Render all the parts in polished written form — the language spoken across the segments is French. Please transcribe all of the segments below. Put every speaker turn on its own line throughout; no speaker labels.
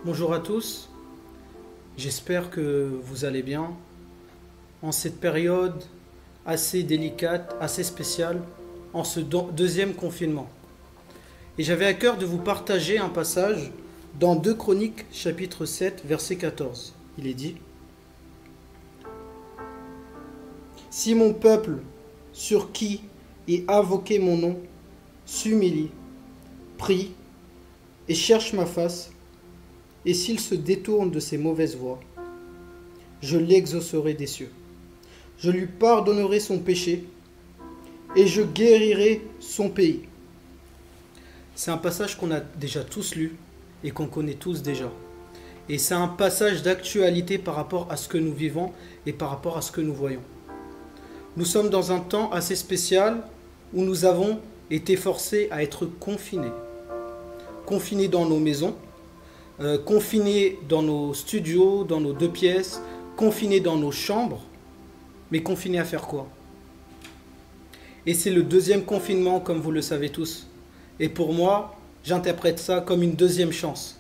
Bonjour à tous, j'espère que vous allez bien en cette période assez délicate, assez spéciale, en ce deuxième confinement. Et j'avais à cœur de vous partager un passage dans 2 Chroniques chapitre 7 verset 14. Il est dit: Si mon peuple, sur qui est invoqué mon nom, s'humilie, prie et cherche ma face, et s'il se détourne de ses mauvaises voies, je l'exaucerai des cieux. Je lui pardonnerai son péché et je guérirai son pays. C'est un passage qu'on a déjà tous lu et qu'on connaît tous déjà. Et c'est un passage d'actualité par rapport à ce que nous vivons et par rapport à ce que nous voyons. Nous sommes dans un temps assez spécial où nous avons été forcés à être confinés. Confinés dans nos maisons, confinés dans nos studios, dans nos 2 pièces, confinés dans nos chambres, mais confinés à faire quoi? Et c'est le deuxième confinement, comme vous le savez tous. Et pour moi, j'interprète ça comme une deuxième chance.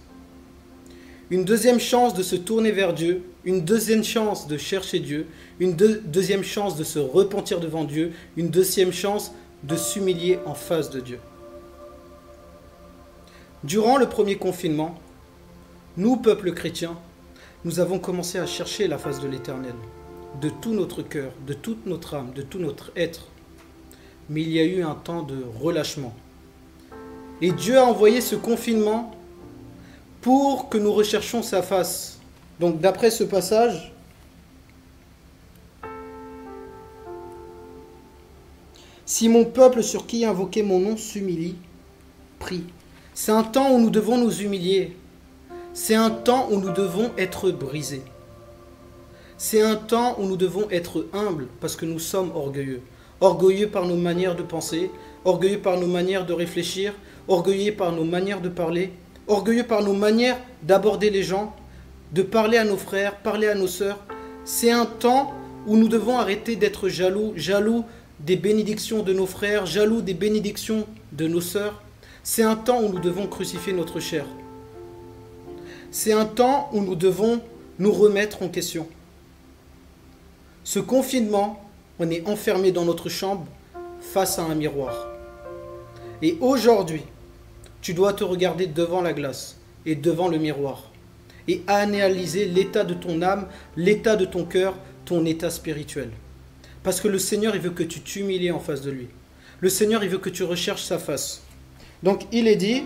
Une deuxième chance de se tourner vers Dieu, une deuxième chance de chercher Dieu, une deuxième chance de se repentir devant Dieu, une deuxième chance de s'humilier en face de Dieu. Durant le premier confinement, nous, peuple chrétien, nous avons commencé à chercher la face de l'Éternel, de tout notre cœur, de toute notre âme, de tout notre être. Mais il y a eu un temps de relâchement. Et Dieu a envoyé ce confinement pour que nous recherchions sa face. Donc d'après ce passage, si mon peuple sur qui invoqué mon nom s'humilie, prie. C'est un temps où nous devons nous humilier. C'est un temps où nous devons être brisés. C'est un temps où nous devons être humbles parce que nous sommes orgueilleux. Orgueilleux par nos manières de penser, orgueilleux par nos manières de réfléchir, orgueilleux par nos manières de parler, orgueilleux par nos manières d'aborder les gens, de parler à nos frères, parler à nos sœurs. C'est un temps où nous devons arrêter d'être jaloux, jaloux des bénédictions de nos frères, jaloux des bénédictions de nos sœurs. C'est un temps où nous devons crucifier notre chair. C'est un temps où nous devons nous remettre en question. Ce confinement, on est enfermé dans notre chambre face à un miroir. Et aujourd'hui, tu dois te regarder devant la glace et devant le miroir et analyser l'état de ton âme, l'état de ton cœur, ton état spirituel. Parce que le Seigneur, il veut que tu t'humilies en face de lui. Le Seigneur, il veut que tu recherches sa face. Donc, il est dit: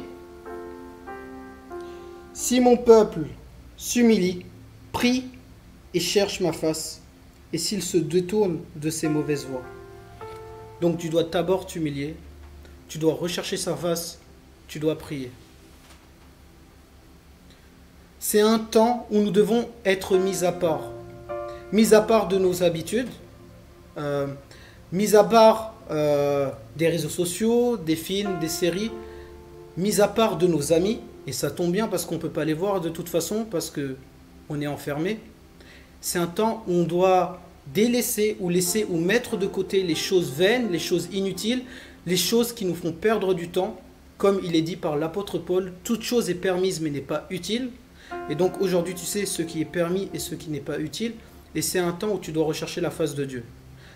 si mon peuple s'humilie, prie et cherche ma face, et s'il se détourne de ses mauvaises voies. Donc tu dois d'abord t'humilier, tu dois rechercher sa face, tu dois prier. C'est un temps où nous devons être mis à part de nos habitudes, mis à part des réseaux sociaux, des films, des séries, mis à part de nos amis. Et ça tombe bien parce qu'on ne peut pas les voir de toute façon, parce qu'on est enfermé. C'est un temps où on doit délaisser ou laisser ou mettre de côté les choses vaines, les choses inutiles, les choses qui nous font perdre du temps. Comme il est dit par l'apôtre Paul, toute chose est permise mais n'est pas utile. Et donc aujourd'hui tu sais ce qui est permis et ce qui n'est pas utile. Et c'est un temps où tu dois rechercher la face de Dieu.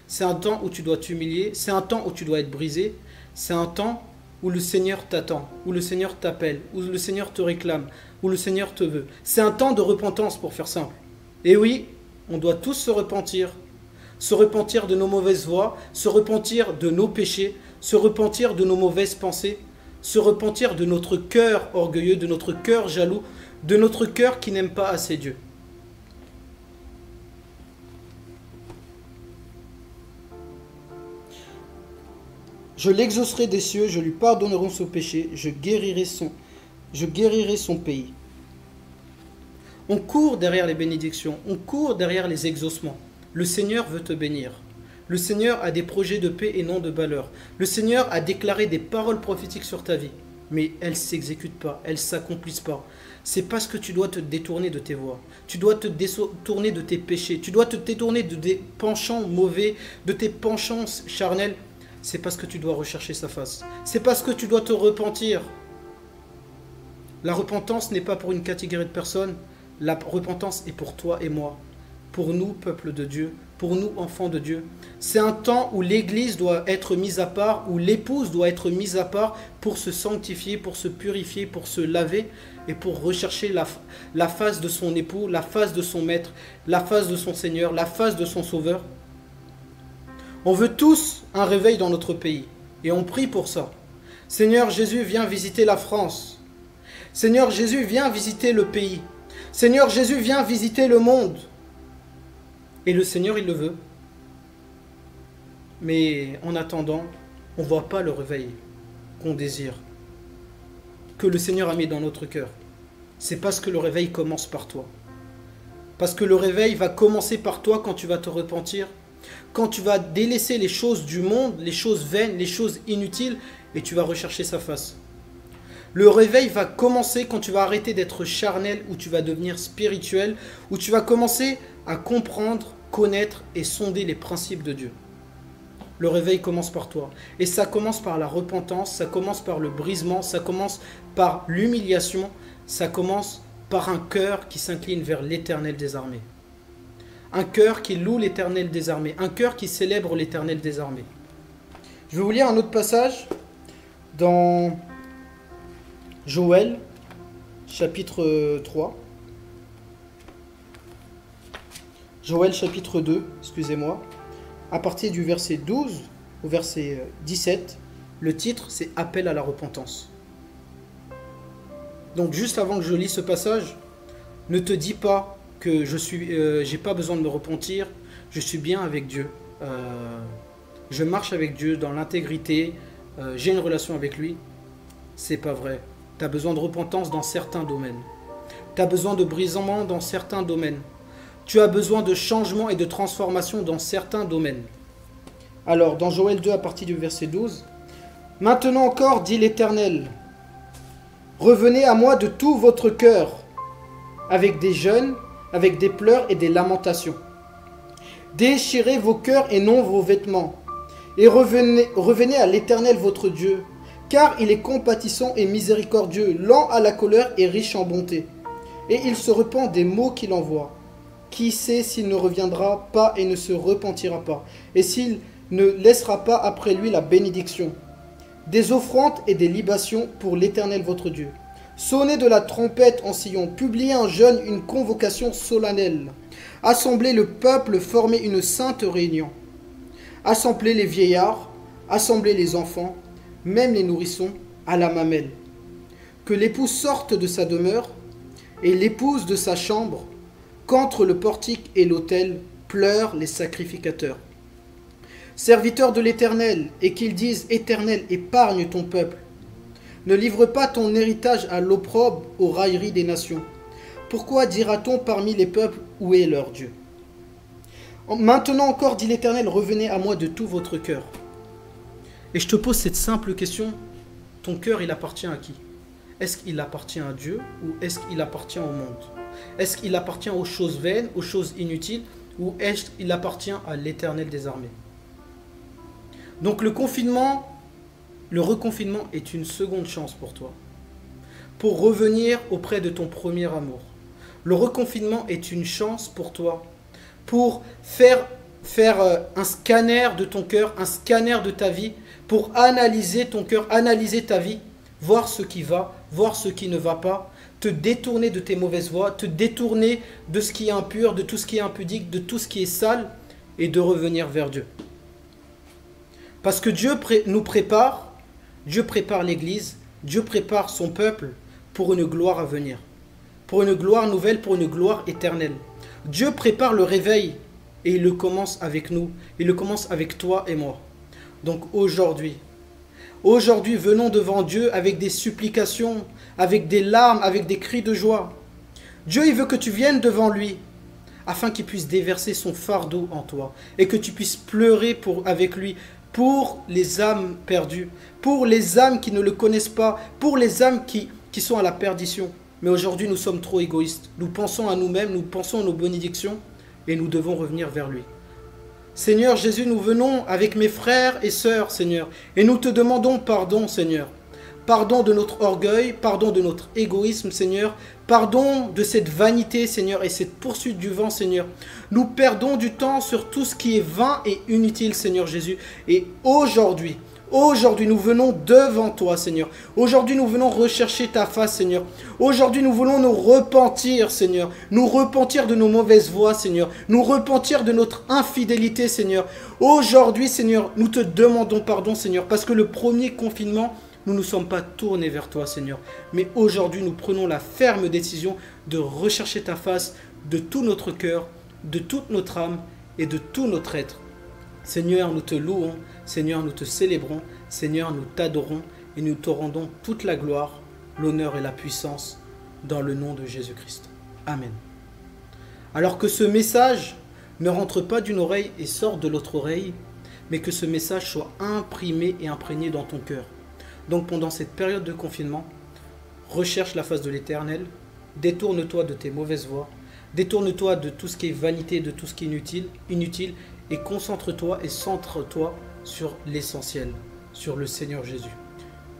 C'est un temps où tu dois t'humilier, c'est un temps où tu dois être brisé, c'est un temps où le Seigneur t'attend, où le Seigneur t'appelle, où le Seigneur te réclame, où le Seigneur te veut. C'est un temps de repentance pour faire simple. Et oui, on doit tous se repentir de nos mauvaises voies, se repentir de nos péchés, se repentir de nos mauvaises pensées, se repentir de notre cœur orgueilleux, de notre cœur jaloux, de notre cœur qui n'aime pas assez Dieu. Je l'exaucerai des cieux, je lui pardonnerai son péché, je guérirai son pays. On court derrière les bénédictions, on court derrière les exaucements. Le Seigneur veut te bénir. Le Seigneur a des projets de paix et non de malheur. Le Seigneur a déclaré des paroles prophétiques sur ta vie, mais elles ne s'exécutent pas, elles ne s'accomplissent pas. C'est parce que tu dois te détourner de tes voies. Tu dois te détourner de tes péchés. Tu dois te détourner de tes penchants mauvais, de tes penchants charnels. C'est parce que tu dois rechercher sa face. C'est parce que tu dois te repentir. La repentance n'est pas pour une catégorie de personnes. La repentance est pour toi et moi. Pour nous, peuple de Dieu. Pour nous, enfants de Dieu. C'est un temps où l'église doit être mise à part, où l'épouse doit être mise à part pour se sanctifier, pour se purifier, pour se laver et pour rechercher la face de son époux, la face de son maître, la face de son Seigneur, la face de son Sauveur. On veut tous un réveil dans notre pays et on prie pour ça. Seigneur Jésus, viens visiter la France. Seigneur Jésus, viens visiter le pays. Seigneur Jésus, viens visiter le monde. Et le Seigneur, il le veut. Mais en attendant, on ne voit pas le réveil qu'on désire, que le Seigneur a mis dans notre cœur. C'est parce que le réveil commence par toi. Parce que le réveil va commencer par toi quand tu vas te repentir, quand tu vas délaisser les choses du monde, les choses vaines, les choses inutiles, et tu vas rechercher sa face. Le réveil va commencer quand tu vas arrêter d'être charnel, où tu vas devenir spirituel, où tu vas commencer à comprendre, connaître et sonder les principes de Dieu. Le réveil commence par toi. Et ça commence par la repentance, ça commence par le brisement, ça commence par l'humiliation, ça commence par un cœur qui s'incline vers l'Éternel des armées. Un cœur qui loue l'Éternel des armées, un cœur qui célèbre l'Éternel des armées. Je vais vous lire un autre passage dans Joël, chapitre 3. Joël, chapitre 2, excusez-moi. À partir du verset 12 au verset 17, le titre, c'est « Appel à la repentance ». Donc, juste avant que je lis ce passage, ne te dis pas que j'ai pas besoin de me repentir, je suis bien avec Dieu. Je marche avec Dieu dans l'intégrité, j'ai une relation avec lui. C'est pas vrai. Tu as besoin de repentance dans certains domaines. Tu as besoin de brisement dans certains domaines. Tu as besoin de changement et de transformation dans certains domaines. Alors, dans Joël 2, à partir du verset 12, « Maintenant encore, dit l'Éternel, revenez à moi de tout votre cœur, avec des jeûnes, avec des pleurs et des lamentations. Déchirez vos cœurs et non vos vêtements, et revenez à l'Éternel votre Dieu, car il est compatissant et miséricordieux, lent à la colère et riche en bonté, et il se repent des maux qu'il envoie. Qui sait s'il ne reviendra pas et ne se repentira pas, et s'il ne laissera pas après lui la bénédiction. Des offrandes et des libations pour l'Éternel votre Dieu. Sonnez de la trompette en Sion, publiez un jeûne, une convocation solennelle. Assemblez le peuple, formez une sainte réunion. Assemblez les vieillards, assemblez les enfants, même les nourrissons, à la mamelle. Que l'époux sorte de sa demeure, et l'épouse de sa chambre, qu'entre le portique et l'autel pleurent les sacrificateurs. Serviteurs de l'Éternel, et qu'ils disent « Éternel, épargne ton peuple. Ne livre pas ton héritage à l'opprobre, aux railleries des nations. Pourquoi dira-t-on parmi les peuples, où est leur Dieu? Maintenant encore, dit l'Éternel, revenez à moi de tout votre cœur. » Et je te pose cette simple question, ton cœur, il appartient à qui? Est-ce qu'il appartient à Dieu ou est-ce qu'il appartient au monde? Est-ce qu'il appartient aux choses vaines, aux choses inutiles, ou est-ce qu'il appartient à l'Éternel des armées? Donc le reconfinement est une seconde chance pour toi, pour revenir auprès de ton premier amour. Le reconfinement est une chance pour toi, pour faire un scanner de ton cœur, un scanner de ta vie, pour analyser ton cœur, analyser ta vie, voir ce qui va, voir ce qui ne va pas, te détourner de tes mauvaises voies, te détourner de ce qui est impur, de tout ce qui est impudique, de tout ce qui est sale, et de revenir vers Dieu. Parce que Dieu nous prépare, Dieu prépare l'Église, Dieu prépare son peuple pour une gloire à venir, pour une gloire nouvelle, pour une gloire éternelle. Dieu prépare le réveil et il le commence avec nous, il le commence avec toi et moi. Donc aujourd'hui, venons devant Dieu avec des supplications, avec des larmes, avec des cris de joie. Dieu, il veut que tu viennes devant lui, afin qu'il puisse déverser son fardeau en toi, et que tu puisses pleurer avec lui, pour les âmes perdues, pour les âmes qui ne le connaissent pas, pour les âmes qui sont à la perdition. Mais aujourd'hui, nous sommes trop égoïstes. Nous pensons à nous-mêmes, nous pensons à nos bénédictions, et nous devons revenir vers lui. Seigneur Jésus, nous venons avec mes frères et sœurs, Seigneur, et nous te demandons pardon, Seigneur. Pardon de notre orgueil, pardon de notre égoïsme, Seigneur. Pardon de cette vanité, Seigneur, et cette poursuite du vent, Seigneur. Nous perdons du temps sur tout ce qui est vain et inutile, Seigneur Jésus. Et aujourd'hui, nous venons devant toi, Seigneur. Aujourd'hui, nous venons rechercher ta face, Seigneur. Aujourd'hui, nous voulons nous repentir, Seigneur. Nous repentir de nos mauvaises voies, Seigneur. Nous repentir de notre infidélité, Seigneur. Aujourd'hui, Seigneur, nous te demandons pardon, Seigneur, parce que le premier confinement, nous ne nous sommes pas tournés vers toi, Seigneur. Mais aujourd'hui, nous prenons la ferme décision de rechercher ta face de tout notre cœur, de toute notre âme et de tout notre être. Seigneur, nous te louons. Seigneur, nous te célébrons. Seigneur, nous t'adorons et nous te rendons toute la gloire, l'honneur et la puissance dans le nom de Jésus-Christ. Amen. Alors que ce message ne rentre pas d'une oreille et sort de l'autre oreille, mais que ce message soit imprimé et imprégné dans ton cœur. Donc pendant cette période de confinement, recherche la face de l'Éternel, détourne-toi de tes mauvaises voies, détourne-toi de tout ce qui est vanité, de tout ce qui est inutile, et concentre-toi et centre-toi sur l'essentiel, sur le Seigneur Jésus.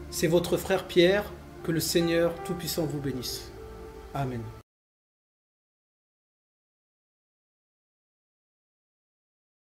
C'est votre frère Pierre, que le Seigneur Tout-Puissant vous bénisse. Amen.